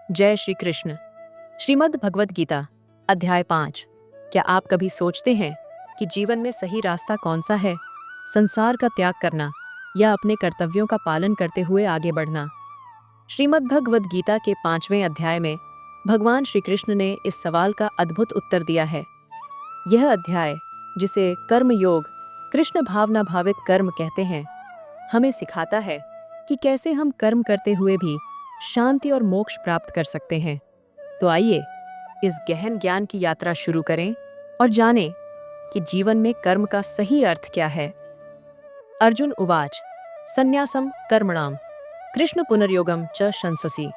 जय श्री कृष्ण। श्रीमद् भगवद गीता अध्याय 5। क्या आप कभी सोचते हैं कि जीवन में सही रास्ता कौन सा है? संसार का त्याग करना या अपने कर्तव्यों का पालन करते हुए आगे बढ़ना? श्रीमद् भगवद गीता के 5वें अध्याय में भगवान श्री कृष्ण ने इस सवाल का अद्भुत उत्तर दिया है। यह अध्याय, जिसे कर्म योग, कृष्ण भावना भावित कर्म कहते हैं, हमें सिखाता है कि कैसे हम कर्म करते हुए भी शांति और मोक्ष प्राप्त कर सकते हैं। तो आइए इस गहन ज्ञान की यात्रा शुरू करें और जानें कि जीवन में कर्म का सही अर्थ क्या है। अर्जुन उवाच संन्यासम कर्मणाम कृष्ण पुनर्योगम च शंससि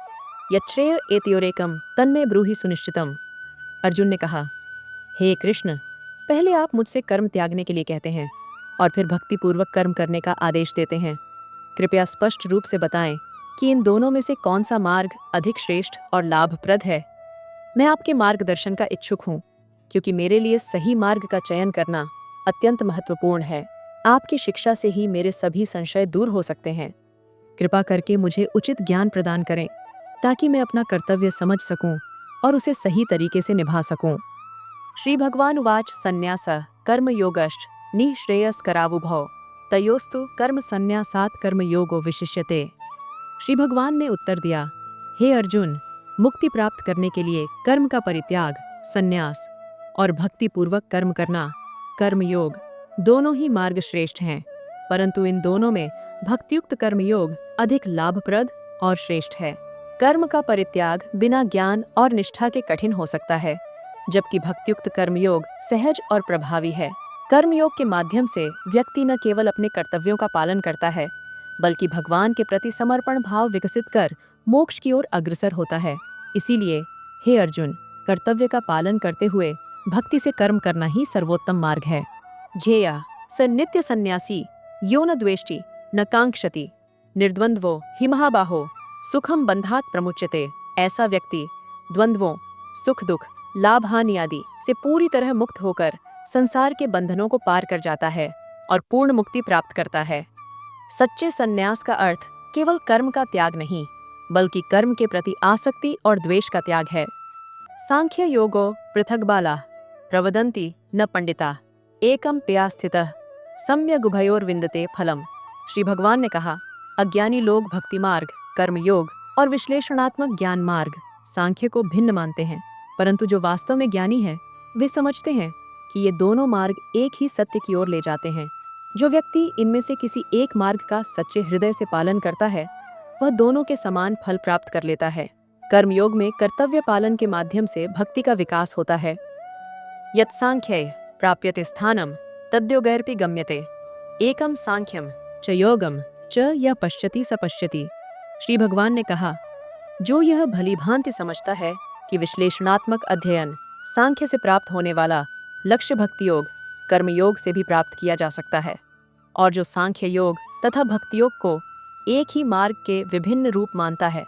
यच्छ्रेय एतयोरेकम तन्मे ब्रूहि सुनिश्चितम। अर्जुन ने कहा, हे कृष्ण, पहले आप मुझसे कर्म त्यागने के लिए कहते हैं और फिर भक्तिपूर्वक कर्म करने का आदेश देते हैं। कृपया स्पष्ट रूप से बताएं कि इन दोनों में से कौन सा मार्ग अधिक श्रेष्ठ और लाभप्रद है। मैं आपके मार्गदर्शन का इच्छुक हूँ, क्योंकि मेरे लिए सही मार्ग का चयन करना अत्यंत महत्वपूर्ण है। आपकी शिक्षा से ही मेरे सभी संशय दूर हो सकते हैं। कृपा करके मुझे उचित ज्ञान प्रदान करें, ताकि मैं अपना कर्तव्य समझ सकूं और उसे सही तरीके से निभा सकूं। श्री भगवान उवाच संन्यासः कर्मयोगश्च निःश्रेयस्करावुभौ तयोस्तु कर्म संन्यासात् कर्मयोगो विशिष्यते। श्री भगवान ने उत्तर दिया, हे अर्जुन, मुक्ति प्राप्त करने के लिए कर्म का परित्याग, संन्यास और भक्तिपूर्वक कर्म करना, कर्मयोग, दोनों ही मार्ग श्रेष्ठ हैं, परंतु इन दोनों में भक्तियुक्त कर्मयोग अधिक लाभप्रद और श्रेष्ठ है। कर्म का परित्याग बिना ज्ञान और निष्ठा के कठिन हो सकता है, जबकि भक्तियुक्त कर्मयोग सहज और प्रभावी है। कर्मयोग के माध्यम से व्यक्ति न केवल अपने कर्तव्यों का पालन करता है, बल्कि भगवान के प्रति समर्पण भाव विकसित कर मोक्ष की ओर अग्रसर होता है। इसीलिए हे अर्जुन, कर्तव्य का पालन करते हुए भक्ति से कर्म करना ही सर्वोत्तम मार्ग है। ध्येय स नित्य सन्यासी यो न द्वेष्टि न कांक्षति निर्द्वंद्वो हि महाबाहो सुखम बंधात प्रमुच्यते। ऐसा व्यक्ति द्वंद्वों, सुख दुख, लाभ हानि आदि से पूरी तरह मुक्त होकर संसार के बंधनों को पार कर जाता है और पूर्ण मुक्ति प्राप्त करता है। सच्चे संन्यास का अर्थ केवल कर्म का त्याग नहीं, बल्कि कर्म के प्रति आसक्ति और द्वेष का त्याग है। सांख्य योगो पृथक बाला प्रवदन्ति न पंडिता एकम पया स्थितः सम्यग् उभयोर्विन्दते फलम। श्री भगवान ने कहा, अज्ञानी लोग भक्ति मार्ग, कर्म योग और विश्लेषणात्मक ज्ञान मार्ग सांख्य को भिन्न मानते हैं, परंतु जो वास्तव में ज्ञानी है वे समझते हैं कि ये दोनों मार्ग एक ही सत्य की ओर ले जाते हैं। जो व्यक्ति इनमें से किसी एक मार्ग का सच्चे हृदय से पालन करता है, वह दोनों के समान फल प्राप्त कर लेता है। कर्मयोग में कर्तव्य पालन के माध्यम से भक्ति का विकास होता है। यत् सांख्यै प्राप्यते स्थानम तद्योगैरपि गम्यते एकम सांख्यम च योगम च यः पश्यति स पश्यति। श्री भगवान ने कहा, जो यह भली भांति समझता है कि विश्लेषणात्मक अध्ययन सांख्य से प्राप्त होने वाला लक्ष्य भक्ति योग कर्मयोग से भी प्राप्त किया जा सकता है, और जो सांख्य योग तथा भक्ति योग को एक ही मार्ग के विभिन्न रूप मानता है,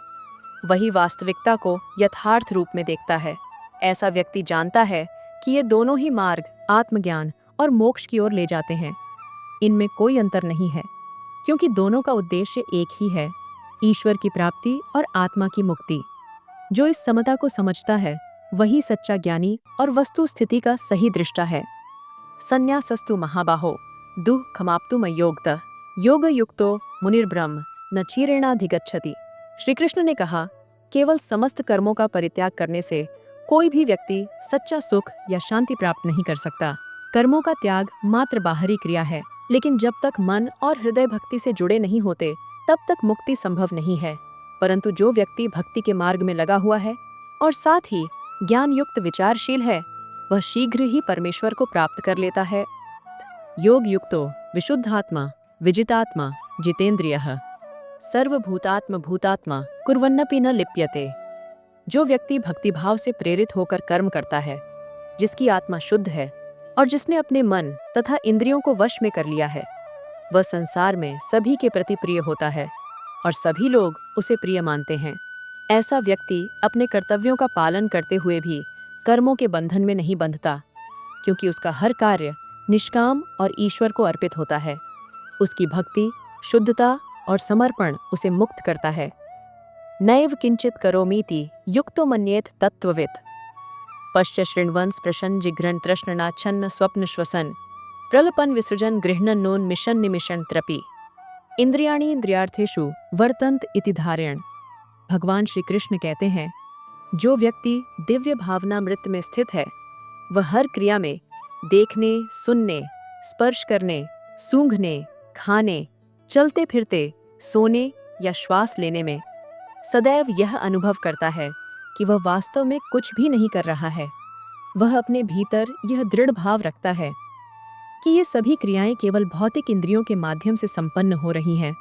वही वास्तविकता को यथार्थ रूप में देखता है। ऐसा व्यक्ति जानता है कि ये दोनों ही मार्ग आत्मज्ञान और मोक्ष की ओर ले जाते हैं। इनमें कोई अंतर नहीं है, क्योंकि दोनों का उद्देश्य एक ही है, ईश्वर की प्राप्ति और आत्मा की मुक्ति। जो इस समता को समझता है, वही सच्चा ज्ञानी और वस्तु स्थिति का सही दृष्टा है। संन्यासस्तु महाबाहो दुः खमाप्तु मय्योक्तः योगयुक्तो मुनिर्ब्रह्म न चीरेणाधिगच्छति। श्री कृष्ण ने कहा, केवल समस्त कर्मों का परित्याग करने से कोई भी व्यक्ति सच्चा सुख या शांति प्राप्त नहीं कर सकता। कर्मों का त्याग मात्र बाहरी क्रिया है, लेकिन जब तक मन और हृदय भक्ति से जुड़े नहीं होते, तब तक मुक्ति संभव नहीं है। परंतु जो व्यक्ति भक्ति के मार्ग में लगा हुआ है और साथ ही ज्ञान युक्त विचारशील है, वह शीघ्र ही परमेश्वर को प्राप्त कर लेता है। योग युक्तो विशुद्धात्मा विजितात्मा जितेंद्रियः सर्वभूतात्म भूतात्मा कुर्वन्नपि न लिप्यते। जो व्यक्ति भक्तिभाव से प्रेरित होकर कर्म करता है, जिसकी आत्मा शुद्ध है और जिसने अपने मन तथा इंद्रियों को वश में कर लिया है, वह संसार में सभी के प्रति प्रिय होता है और सभी लोग उसे प्रिय मानते हैं। ऐसा व्यक्ति अपने कर्तव्यों का पालन करते हुए भी कर्मों के बंधन में नहीं बंधता, क्योंकि उसका हर कार्य निष्काम और ईश्वर को अर्पित होता है। उसकी भक्ति, शुद्धता और समर्पण उसे मुक्त करता है। नैव किंचित करोमीति युक्तो मन्येत तत्त्ववित्। पश्च शृण्वन् स्पृशन् जिघ्रन् तृष्णनाच्छन्न स्वप्न श्वसन् प्रलपन् विसृजन् गृह्णन् नोन्मिषन् निमिषन् त्रपि। इंद्रियाणि इंद्रियार्थेषु वर्तन्त इति धारयन्। भगवान श्री कृष्ण कहते हैं, जो व्यक्ति दिव्य भावनामृत में स्थित है वह हर क्रिया में देखने, सुनने, स्पर्श करने, सूंघने, खाने, चलते फिरते, सोने या श्वास लेने में सदैव यह अनुभव करता है कि वह वास्तव में कुछ भी नहीं कर रहा है। वह अपने भीतर यह दृढ़ भाव रखता है कि ये सभी क्रियाएं केवल भौतिक इंद्रियों के माध्यम से संपन्न हो रही हैं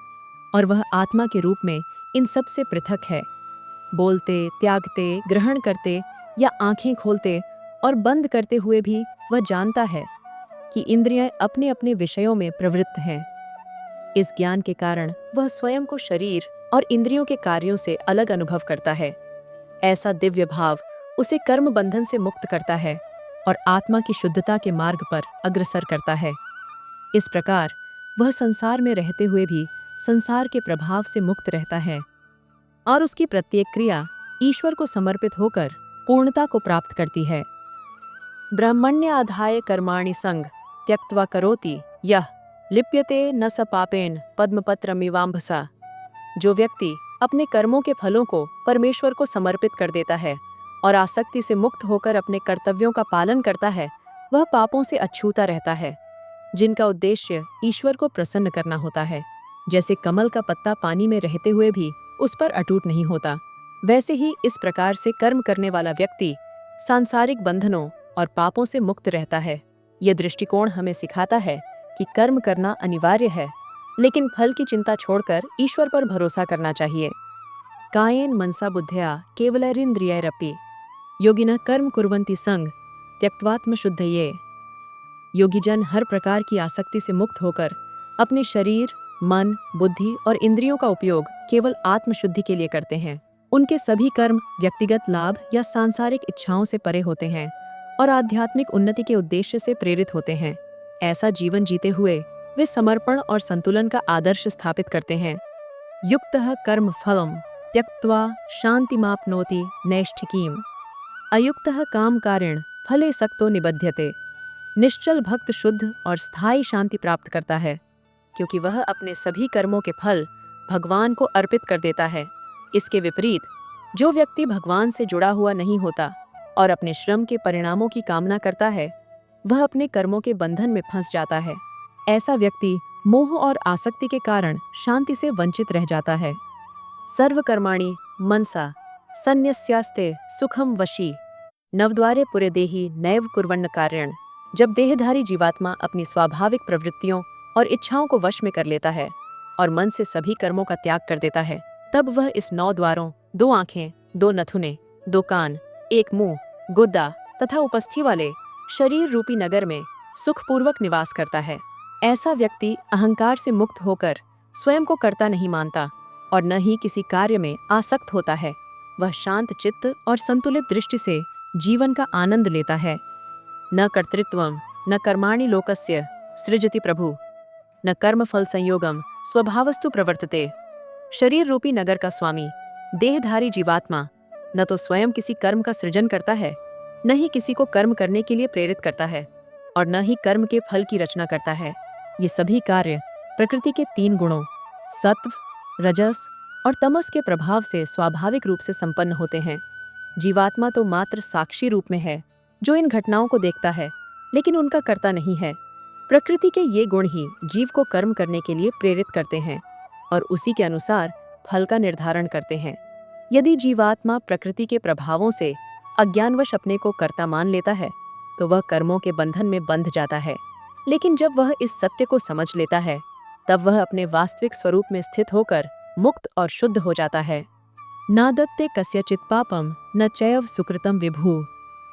और वह आत्मा के रूप में इन सब से पृथक है। बोलते, त्यागते, ग्रहण करते या आंखें खोलते और बंद करते हुए भी वह जानता है कि इंद्रियां अपने अपने विषयों में प्रवृत्त हैं। इस ज्ञान के कारण वह स्वयं को शरीर और इंद्रियों के कार्यों से अलग अनुभव करता है। ऐसा दिव्य भाव उसे कर्म बंधन से मुक्त करता है और आत्मा की शुद्धता के मार्ग पर अग्रसर करता है। इस प्रकार वह संसार में रहते हुए भी संसार के प्रभाव से मुक्त रहता है और उसकी प्रत्येक क्रिया ईश्वर को समर्पित होकर पूर्णता को प्राप्त करती है। ब्रह्मण्य आधाय कर्माणि संग त्यक्त्वा करोति यह लिप्यते न स पापेन पद्मपत्रमिवाम्भसा। जो व्यक्ति अपने कर्मों के फलों को परमेश्वर को समर्पित कर देता है और आसक्ति से मुक्त होकर अपने कर्तव्यों का पालन करता है, वह पापों से अछूता रहता है, जिनका उद्देश्य ईश्वर को प्रसन्न करना होता है। जैसे कमल का पत्ता पानी में रहते हुए भी उस पर अटूट नहीं होता, वैसे ही इस प्रकार से कर्म करने वाला व्यक्ति सांसारिक बंधनों और पापों से मुक्त रहता है। यह दृष्टिकोण हमें सिखाता है कि कर्म करना अनिवार्य है, लेकिन फल की चिंता छोड़कर ईश्वर पर भरोसा करना चाहिए। कायेन मनसा बुद्ध्या केवलैरिन्द्रियैरपि योगिनः कर्म कुर्वन्ति संग त्यक्त्वात्म शुद्धये। योगीजन हर प्रकार की आसक्ति से मुक्त होकर अपने शरीर, मन, बुद्धि और इंद्रियों का उपयोग केवल आत्मशुद्धि के लिए करते हैं। उनके सभी कर्म व्यक्तिगत लाभ या सांसारिक इच्छाओं से परे होते हैं और आध्यात्मिक उन्नति के उद्देश्य से प्रेरित होते हैं। ऐसा जीवन जीते हुए वे समर्पण और संतुलन का आदर्श स्थापित करते हैं। युक्तः कर्म फलम त्यक्त्वा शांतिमाप्नोति नैष्ठिकीम्। अयुक्तः कामकारेण फले सक्तो निबध्यते। निश्चल भक्त शुद्ध और स्थायी शांति प्राप्त करता है, क्योंकि वह अपने सभी कर्मों के फल भगवान को अर्पित कर देता है। इसके विपरीत जो व्यक्ति भगवान से जुड़ा हुआ नहीं होता और अपने श्रम के परिणामों की कामना करता है, वह अपने कर्मों के बंधन में फंस जाता है। ऐसा व्यक्ति मोह और आसक्ति के कारण शांति से वंचित रह जाता है। सर्वकर्माणि मनसा सन्न्यस्यास्ते सुखम वशी नवद्वारे पुरे देहि नैव कुर्वन्न कार्यण। जब देहधारी जीवात्मा अपनी स्वाभाविक प्रवृत्तियों और इच्छाओं को वश में कर लेता है और मन से सभी कर्मों का त्याग कर देता है, तब वह इस 9 द्वारों, 2 आंखें, 2 नथुने, 2 कान, 1 मुंह, गुद्दा तथा उपस्थि वाले शरीर रूपी नगर में सुखपूर्वक निवास करता है। ऐसा व्यक्ति अहंकार से मुक्त होकर स्वयं को कर्ता नहीं मानता और न ही किसी कार्य में आसक्त होता है। वह शांत चित्त और संतुलित दृष्टि से जीवन का आनंद लेता है। न कर्तृत्वम न कर्माणि लोकस्य सृजति प्रभु न कर्मफल संयोगम स्वभावस्तु प्रवर्तते। शरीर रूपी नगर का स्वामी देहधारी जीवात्मा न तो स्वयं किसी कर्म का सृजन करता है, न ही किसी को कर्म करने के लिए प्रेरित करता है और न ही कर्म के फल की रचना करता है। ये सभी कार्य प्रकृति के 3 गुणों सत्व, रजस और तमस के प्रभाव से स्वाभाविक रूप से संपन्न होते हैं। जीवात्मा तो मात्र साक्षी रूप में है, जो इन घटनाओं को देखता है, लेकिन उनका कर्ता नहीं है। प्रकृति के ये गुण ही जीव को कर्म करने के लिए प्रेरित करते हैं और उसी के अनुसार फल का निर्धारण करते हैं। यदि जीवात्मा प्रकृति के प्रभावों से अज्ञानवश अपने को कर्ता मान लेता है, तो वह कर्मों के बंधन में बंध जाता है। लेकिन जब वह इस सत्य को समझ लेता है, तब वह अपने वास्तविक स्वरूप में स्थित होकर मुक्त और शुद्ध हो जाता है। नादत्ते कस्यचित् पापम न चैव सुकृतम विभु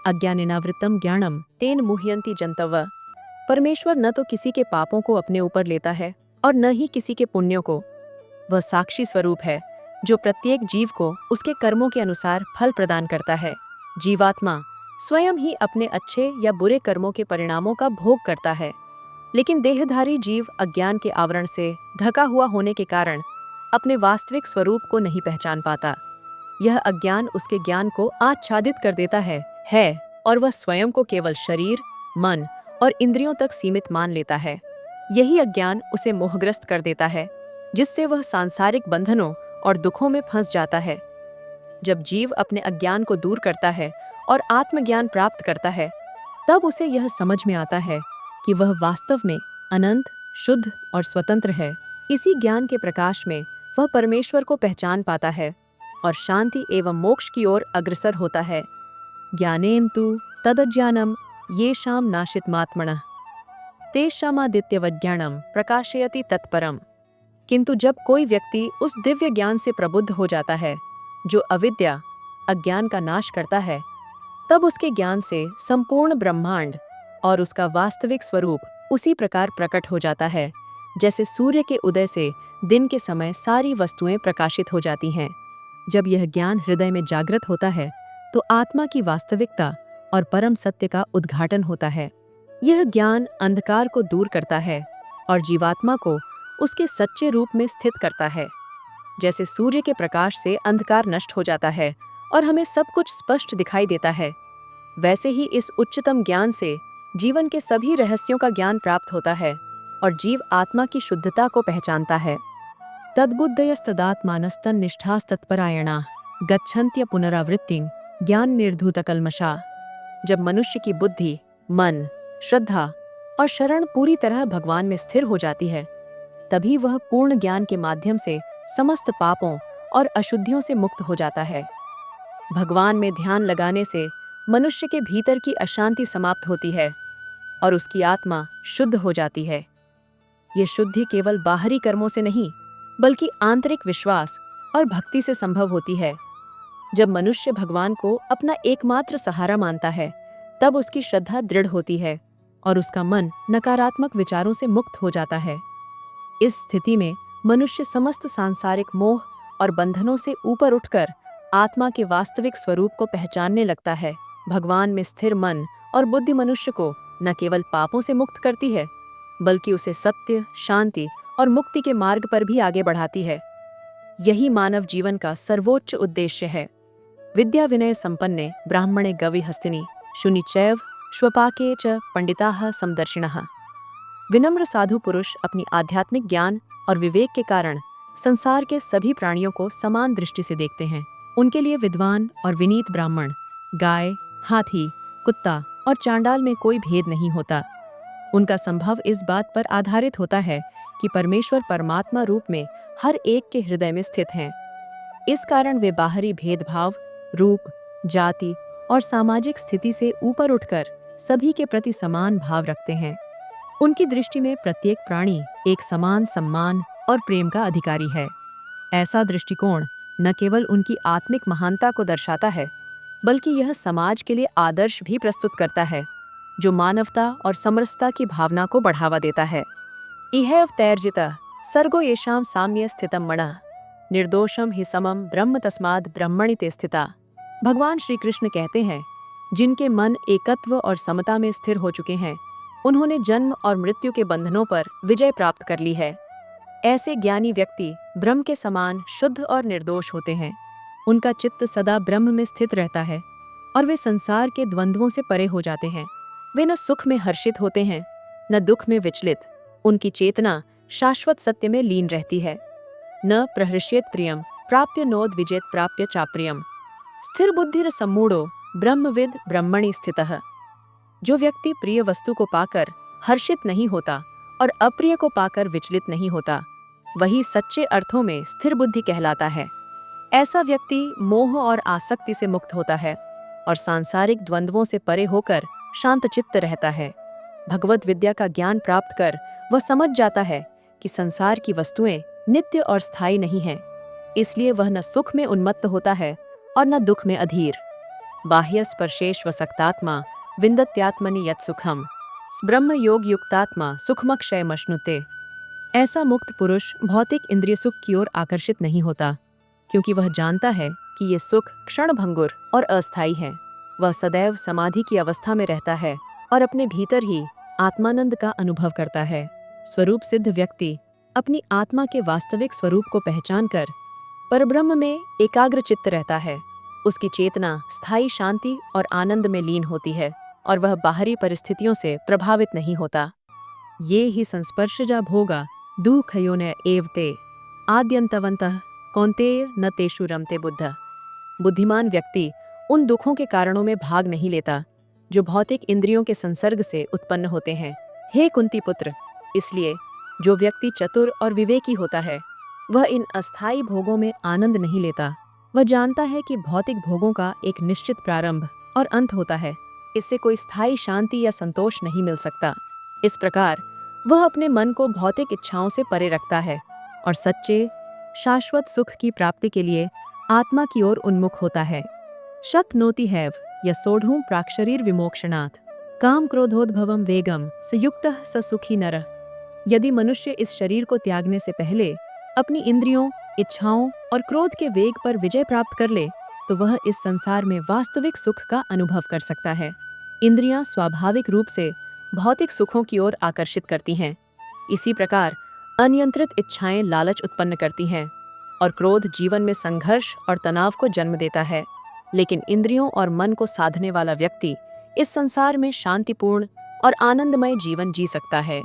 अज्ञानेनावृतम ज्ञानम तेन मुह्यन्ति जन्तवः। परमेश्वर न तो किसी के पापों को अपने ऊपर लेता है और न ही किसी के पुण्यों को। वह साक्षी स्वरूप है, जो प्रत्येक जीव को उसके कर्मों के अनुसार फल प्रदान करता है। जीवात्मा स्वयं ही अपने अच्छे या बुरे कर्मों के परिणामों का भोग करता है, लेकिन देहधारी जीव अज्ञान के आवरण से ढका हुआ होने के कारण अपने वास्तविक स्वरूप को नहीं पहचान पाता। यह अज्ञान उसके ज्ञान को आच्छादित कर देता है और वह स्वयं को केवल शरीर, मन और इंद्रियों तक सीमित मान लेता है। यही अज्ञान उसे मोहग्रस्त कर देता है, जिससे वह सांसारिक बंधनों और दुखों में फंस जाता है। जब जीव अपने अज्ञान को दूर करता है और आत्मज्ञान प्राप्त करता है, तब उसे यह समझ में आता है कि वह वास्तव में अनंत, शुद्ध और स्वतंत्र है। इसी ज्ञान के प्रकाश में वह परमेश्वर को पहचान पाता है और शांति एवं मोक्ष की ओर अग्रसर होता है। ज्ञानेन तु तदज्ञानम येषां नाशितमात्मनः तेषामादित्यवज्ञानम प्रकाशयति तत्परम। किंतु जब कोई व्यक्ति उस दिव्य ज्ञान से प्रबुद्ध हो जाता है जो अविद्या, अज्ञान का नाश करता है, तब उसके ज्ञान से संपूर्ण ब्रह्मांड और उसका वास्तविक स्वरूप उसी प्रकार प्रकट हो जाता है जैसे सूर्य के उदय से दिन के समय सारी वस्तुएं प्रकाशित हो जाती हैं। जब यह ज्ञान हृदय में जागृत होता है तो आत्मा की वास्तविकता और परम सत्य का उद्घाटन होता है। यह ज्ञान अंधकार को दूर करता है और जीवात्मा को उसके सच्चे रूप में स्थित करता है। जैसे सूर्य के प्रकाश से अंधकार नष्ट हो जाता है और हमें सब कुछ स्पष्ट दिखाई देता है, वैसे ही इस उच्चतम ज्ञान से जीवन के सभी रहस्यों का ज्ञान प्राप्त होता है और जीव आत्मा की शुद्धता को पहचानता है। तद्बुद्धयस्तदात्मानस्तन निष्ठास्तत्परायणा गच्छन्त्य पुनरावृत्तिं ज्ञान निर्धूतकल्मषा। जब मनुष्य की बुद्धि, मन, श्रद्धा और शरण पूरी तरह भगवान में स्थिर हो जाती है, तभी वह पूर्ण ज्ञान के माध्यम से समस्त पापों और अशुद्धियों से मुक्त हो जाता है। भगवान में ध्यान लगाने से मनुष्य के भीतर की अशांति समाप्त होती है और उसकी आत्मा शुद्ध हो जाती है। ये शुद्धि केवल बाहरी कर्मों से नहीं, बल्कि आंतरिक विश्वास और भक्ति से संभव होती है। जब मनुष्य भगवान को अपना एकमात्र सहारा मानता है, तब उसकी श्रद्धा दृढ़ होती है और उसका मन नकारात्मक विचारों से मुक्त हो जाता है। इस स्थिति में मनुष्य समस्त सांसारिक मोह और बंधनों से ऊपर उठकर आत्मा के वास्तविक स्वरूप को पहचानने लगता है। भगवान में स्थिर मन और बुद्धि मनुष्य को न केवल पापों से मुक्त करती है, बल्कि उसे सत्य, शांति और मुक्ति के मार्ग पर भी आगे बढ़ाती है। यही मानव जीवन का सर्वोच्च उद्देश्य है। विद्या विनय संपन्ने ब्राह्मणे गवि हस्तिनी शुनि चैव श्वपाके च पंडिताः समदर्शिनः। विनम्र साधु पुरुष अपनी आध्यात्मिक ज्ञान और विवेक के कारण संसार के सभी प्राणियों को समान दृष्टि से देखते हैं। उनके लिए विद्वान और विनीत ब्राह्मण, गाय, हाथी, कुत्ता और चांडाल में कोई भेद नहीं होता। उनका संभव इस बात पर आधारित होता है कि परमेश्वर परमात्मा रूप में हर एक के हृदय में स्थित हैं। इस कारण वे बाहरी भेदभाव, रूप, जाति और सामाजिक स्थिति से ऊपर उठकर सभी के प्रति समान भाव रखते हैं। उनकी दृष्टि में प्रत्येक प्राणी एक समान सम्मान और प्रेम का अधिकारी है। ऐसा दृष्टिकोण न केवल उनकी आत्मिक महानता को दर्शाता है, बल्कि यह समाज के लिए आदर्श भी प्रस्तुत करता है, जो मानवता और समरसता की भावना को बढ़ावा देता है। इहैव तैर्जितः सर्गो येषां साम्ये स्थितं मनः निर्दोषम हि समम ब्रह्म तस्माद् ब्रह्मणि ते स्थिता। भगवान श्री कृष्ण कहते हैं, जिनके मन एकत्व और समता में स्थिर हो चुके हैं, उन्होंने जन्म और मृत्यु के बंधनों पर विजय प्राप्त कर ली है। ऐसे ज्ञानी व्यक्ति ब्रह्म के समान शुद्ध और निर्दोष होते हैं। उनका चित्त सदा ब्रह्म में स्थित रहता है और वे संसार के द्वंद्वों से परे हो जाते हैं। वे न सुख में हर्षित होते हैं, न दुख में विचलित। उनकी चेतना शाश्वत सत्य में लीन रहती है। न प्रहृष्येत प्रियम प्राप्य नोद्विजेत प्राप्य चाप्रियम। स्थिर बुद्धिर सम्मूढ़ो ब्रह्मविद ब्रह्मणि स्थितः। जो व्यक्ति प्रिय वस्तु को पाकर हर्षित नहीं होता और अप्रिय को पाकर विचलित नहीं होता, वही सच्चे अर्थों में स्थिर बुद्धि कहलाता है। ऐसा व्यक्ति मोह और आसक्ति से मुक्त होता है और सांसारिक द्वंद्वों से परे होकर शांतचित्त रहता है। भगवत विद्या का ज्ञान प्राप्त कर वह समझ जाता है कि संसार की वस्तुएं नित्य और स्थायी नहीं हैं। इसलिए वह न सुख में उन्मत्त होता है और न दुख में अधीर। बाह्य स्पर्शेष्वसक्तात्मा विन्दत्यात्मनि यत् सुखम ब्रह्म योग युक्तात्मा सुखमक्षयमश्नुते। ऐसा मुक्त पुरुष भौतिक इंद्रिय सुख की ओर आकर्षित नहीं होता, क्योंकि वह जानता है कि ये सुख क्षणभंगुर और अस्थायी है। वह सदैव समाधि की अवस्था में रहता है और अपने भीतर ही आत्मानंद का अनुभव करता है। स्वरूप सिद्ध व्यक्ति अपनी आत्मा के वास्तविक स्वरूप को पहचान कर परब्रह्म में एकाग्र चित्त रहता है। उसकी चेतना स्थायी शांति और आनंद में लीन होती है और वह बाहरी परिस्थितियों से प्रभावित नहीं होता। ये ही संस्पर्शजा भोगा दुःखयोन एव ते आद्यन्तवन्तः कौन्तेय न तेषु रमते बुद्ध। बुद्धिमान व्यक्ति उन दुखों के कारणों में भाग नहीं लेता जो भौतिक इंद्रियों के संसर्ग से उत्पन्न होते हैं। हे कुंती पुत्र, इसलिए जो व्यक्ति चतुर और विवेकी होता है वह इन अस्थायी भोगों में आनंद नहीं लेता। वह जानता है कि भौतिक भोगों का एक निश्चित प्रारंभ और अंत होता है। इससे कोई स्थायी शांति या संतोष नहीं मिल सकता। इस प्रकार वह अपने मन को भौतिक इच्छाओं से परे रखता है और सच्चे शाश्वत सुख की प्राप्ति के लिए आत्मा की ओर उन्मुख होता है। शक्नोति हैव यसोढ़ूं प्राक्शरीर विमोक्षणात् काम क्रोधोद्भवम वेगम संयुक्तः स सुखी नरः। यदि मनुष्य इस शरीर को त्यागने से पहले अपनी इंद्रियों, इच्छाओं और क्रोध के वेग पर विजय प्राप्त कर ले तो वह इस संसार में वास्तविक सुख का अनुभव कर सकता है। इंद्रियां स्वाभाविक रूप से भौतिक सुखों की ओर आकर्षित करती हैं। इसी प्रकार अनियंत्रित इच्छाएं लालच उत्पन्न करती हैं और क्रोध जीवन में संघर्ष और तनाव को जन्म देता है। लेकिन इंद्रियों और मन को साधने वाला व्यक्ति इस संसार में शांतिपूर्ण और आनंदमय जीवन जी सकता है।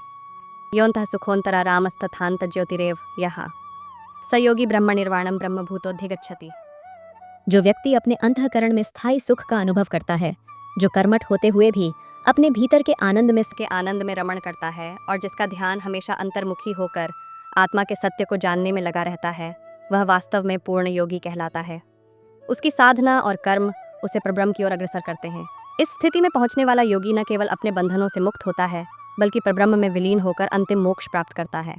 योऽन्तः सुखोऽन्तरा रामस्तथान्त ज्योतिरेव यः स योगी ब्रह्म निर्वाणम ब्रह्मभूतोऽधिगच्छति। जो व्यक्ति अपने अंतःकरण में स्थायी सुख का अनुभव करता है, जो कर्मठ होते हुए भी अपने भीतर के आनंद में रमण करता है और जिसका ध्यान हमेशा अंतर्मुखी होकर आत्मा के सत्य को जानने में लगा रहता है, वह वास्तव में पूर्ण योगी कहलाता है। उसकी साधना और कर्म उसे परब्रह्म की ओर अग्रसर करते हैं। इस स्थिति में पहुंचने वाला योगी न केवल अपने बंधनों से मुक्त होता है बल्कि परब्रह्म में विलीन होकर अंतिम मोक्ष प्राप्त करता है।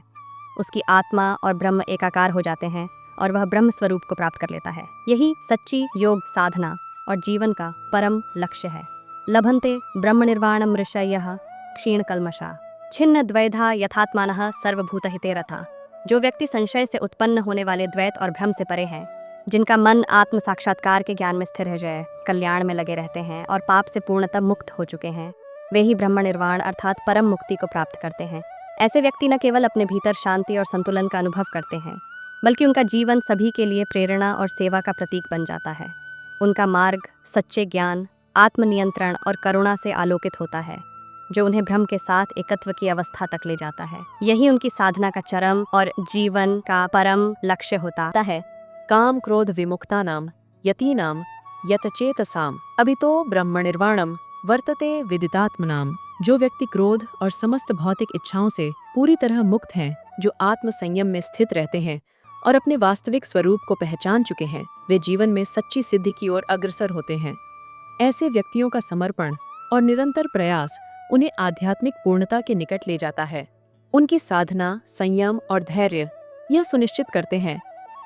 उसकी आत्मा और ब्रह्म एकाकार हो जाते हैं और वह ब्रह्म स्वरूप को प्राप्त कर लेता है। यही सच्ची योग साधना और जीवन का परम लक्ष्य है। लभन्ते ब्रह्म निर्वाणम ऋषयः क्षीण कल्मषा छिन्न द्वैधा यथात्मानः सर्वभूतहिते रथा। जो व्यक्ति संशय से उत्पन्न होने वाले द्वैत और भ्रम से परे हैं, जिनका मन आत्म साक्षात्कार के ज्ञान में स्थिर है, जय कल्याण में लगे रहते हैं और पाप से पूर्णतः मुक्त हो चुके हैं, वे ही ब्रह्म निर्वाण अर्थात परम मुक्ति को प्राप्त करते हैं। ऐसे व्यक्ति न केवल अपने भीतर शांति और संतुलन का अनुभव करते हैं बल्कि उनका जीवन सभी के लिए प्रेरणा और सेवा का प्रतीक बन जाता है। उनका मार्ग सच्चे ज्ञान, आत्मनियंत्रण और करुणा से आलोकित होता है, जो उन्हें ब्रह्म के साथ एकत्व की अवस्था तक ले जाता है। यही उनकी साधना का चरम और जीवन का परम लक्ष्य होता है। काम क्रोध विमुक्तानाम यतीनाम यतचेतसाम अभितो ब्रह्मनिर्वाणम वर्तते विदितात्मनाम। जो व्यक्ति क्रोध और समस्त भौतिक इच्छाओं से पूरी तरह मुक्त हैं, जो आत्म संयम में स्थित रहते हैं और अपने वास्तविक स्वरूप को पहचान चुके हैं, वे जीवन में सच्ची सिद्धि की ओर अग्रसर होते हैं। ऐसे व्यक्तियों का समर्पण और निरंतर प्रयास उन्हें आध्यात्मिक पूर्णता के निकट ले जाता है। उनकी साधना, संयम और धैर्य यह सुनिश्चित करते हैं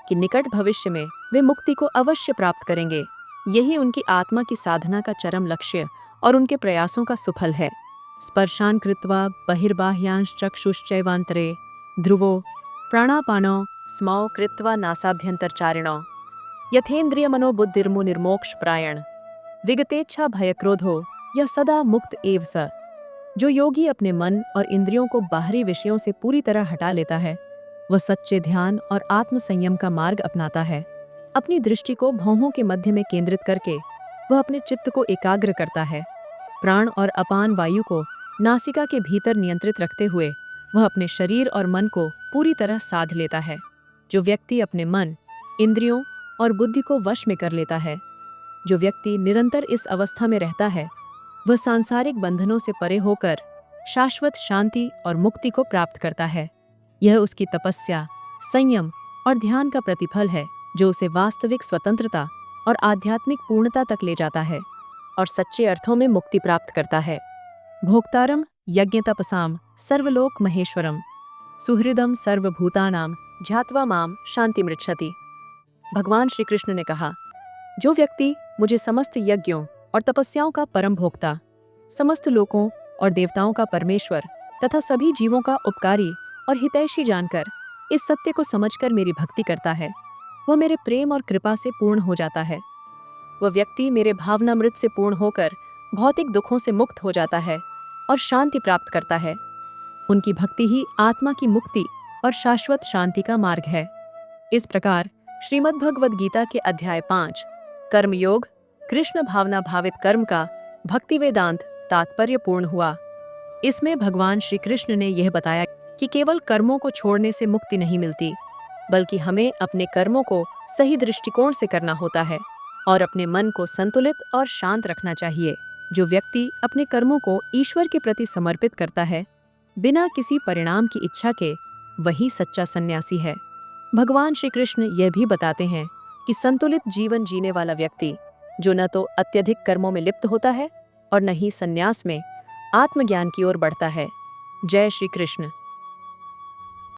कि निकट भविष्य में वे मुक्ति को अवश्य प्राप्त करेंगे। यही उनकी आत्मा की साधना का चरम लक्ष्य और उनके प्रयासों का सुफल है। स्पर्शान कृत्वा बहिर्बाह्यांश चक्षुश्चैवान्तरे ध्रुवो प्राणापानो स्मौ कृत्वा नासाभ्यन्तरचारिणो यथेन्द्रिय मनोबुद्धिर्मु निर्मोक्ष प्रायण विगतेच्छा भयक्रोधो यह सदा मुक्त एव स। जो योगी अपने मन और इंद्रियों को बाहरी विषयों से पूरी तरह हटा लेता है, वह सच्चे ध्यान और आत्म संयम का मार्ग अपनाता है। अपनी दृष्टि को भौहों के मध्य में केंद्रित करके वह अपने चित्त को एकाग्र करता है। प्राण और अपान वायु को नासिका के भीतर नियंत्रित रखते हुए वह अपने शरीर और मन को पूरी तरह साध लेता है। जो व्यक्ति अपने मन, इंद्रियों और बुद्धि को वश में कर लेता है, जो व्यक्ति निरंतर इस अवस्था में रहता है, वह सांसारिक बंधनों से परे होकर शाश्वत शांति और मुक्ति को प्राप्त करता है। यह उसकी तपस्या, संयम और ध्यान का प्रतिफल है, जो उसे वास्तविक स्वतंत्रता और आध्यात्मिक पूर्णता तक ले जाता है और सच्चे अर्थों में मुक्ति प्राप्त करता है। भोक्तारम यज्ञ तपसाम सर्वलोक महेश्वरम सुहृदम सर्वभूतानाम ध्यात्वा माम शांति मृच्छति। भगवान श्री कृष्ण ने कहा, जो व्यक्ति मुझे समस्त यज्ञों और तपस्याओं का परम भोक्ता, समस्त लोकों और देवताओं का परमेश्वर तथा सभी जीवों का उपकारी और हितैषी जानकर इस सत्य को समझकर मेरी भक्ति करता है, वह मेरे प्रेम और कृपा से पूर्ण हो जाता है। वह व्यक्ति मेरे भावनामृत से पूर्ण होकर भौतिक दुखों से मुक्त हो जाता है और शांति प्राप्त करता है। उनकी भक्ति ही आत्मा की मुक्ति और शाश्वत शांति का मार्ग है। इस प्रकार श्रीमद् भगवद गीता के अध्याय 5 कर्मयोग कृष्ण भावना भावित कर्म का भक्ति वेदांत तात्पर्यपूर्ण हुआ। इसमें भगवान श्री कृष्ण ने यह बताया कि केवल कर्मों को छोड़ने से मुक्ति नहीं मिलती, बल्कि हमें अपने कर्मों को सही दृष्टिकोण से करना होता है और अपने मन को संतुलित और शांत रखना चाहिए। जो व्यक्ति अपने कर्मों को ईश्वर के प्रति समर्पित करता है बिना किसी परिणाम की इच्छा के, वही सच्चा सन्यासी है। भगवान श्री कृष्ण यह भी बताते हैं कि संतुलित जीवन जीने वाला व्यक्ति जो न तो अत्यधिक कर्मों में लिप्त होता है और न ही संन्यास में आत्मज्ञान की ओर बढ़ता है। जय श्री कृष्ण।